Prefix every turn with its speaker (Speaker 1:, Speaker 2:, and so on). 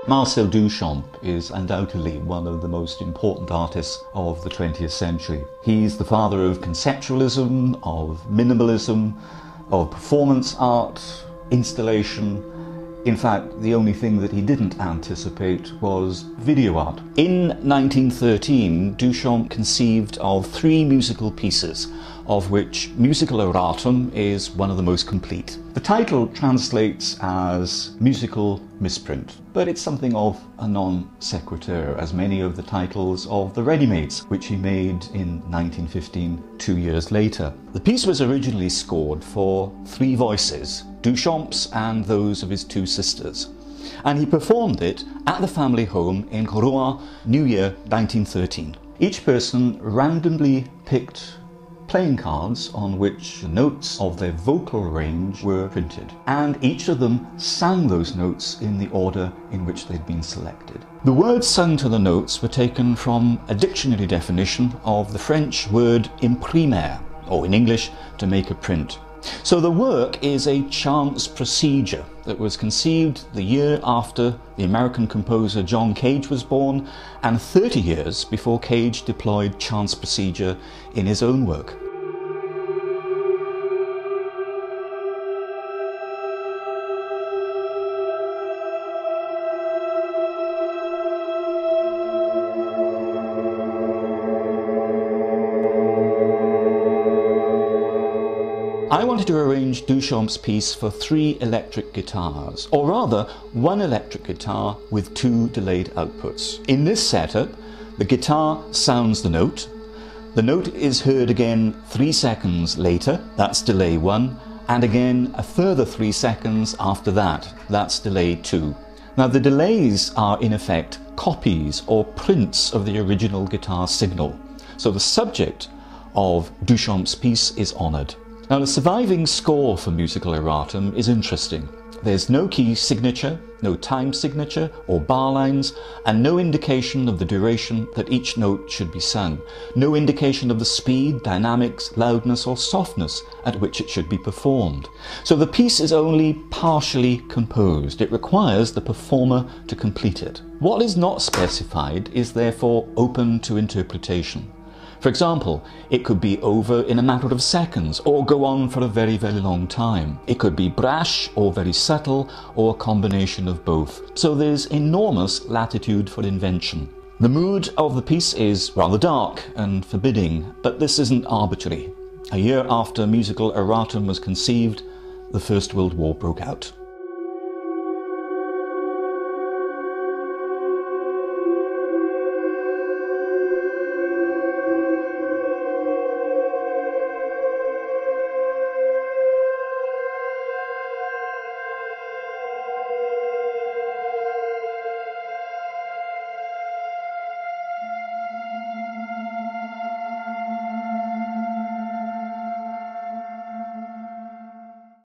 Speaker 1: Marcel Duchamp is undoubtedly one of the most important artists of the 20th century. He's the father of conceptualism, of minimalism, of performance art, installation. In fact, the only thing that he didn't anticipate was video art. In 1913, Duchamp conceived of 3 musical pieces, of which musical erratum is one of the most complete. The title translates as musical misprint, but it's something of a non sequitur, as many of the titles of the ready-mades, which he made in 1915, 2 years later. The piece was originally scored for 3 voices, Duchamp's and those of his 2 sisters, and he performed it at the family home in Rouen, New Year 1913. Each person randomly picked playing cards on which the notes of their vocal range were printed, and each of them sang those notes in the order in which they'd been selected. The words sung to the notes were taken from a dictionary definition of the French word imprimer, or in English, to make a print. So the work is a chance procedure that was conceived the year after the American composer John Cage was born, and 30 years before Cage deployed chance procedure in his own work. I wanted to arrange Duchamp's piece for 3 electric guitars, or rather 1 electric guitar with 2 delayed outputs. In this setup, the guitar sounds the note is heard again 3 seconds later, that's delay 1, and again a further 3 seconds after that, that's delay 2. Now the delays are in effect copies or prints of the original guitar signal, so the subject of Duchamp's piece is honoured. Now the surviving score for musical erratum is interesting. There's no key signature, no time signature or bar lines, and no indication of the duration that each note should be sung. No indication of the speed, dynamics, loudness or softness at which it should be performed. So the piece is only partially composed. It requires the performer to complete it. What is not specified is therefore open to interpretation. For example, it could be over in a matter of seconds or go on for a very, very long time. It could be brash or very subtle or a combination of both. So there's enormous latitude for invention. The mood of the piece is rather dark and forbidding, but this isn't arbitrary. A year after musical erratum was conceived, the First World War broke out.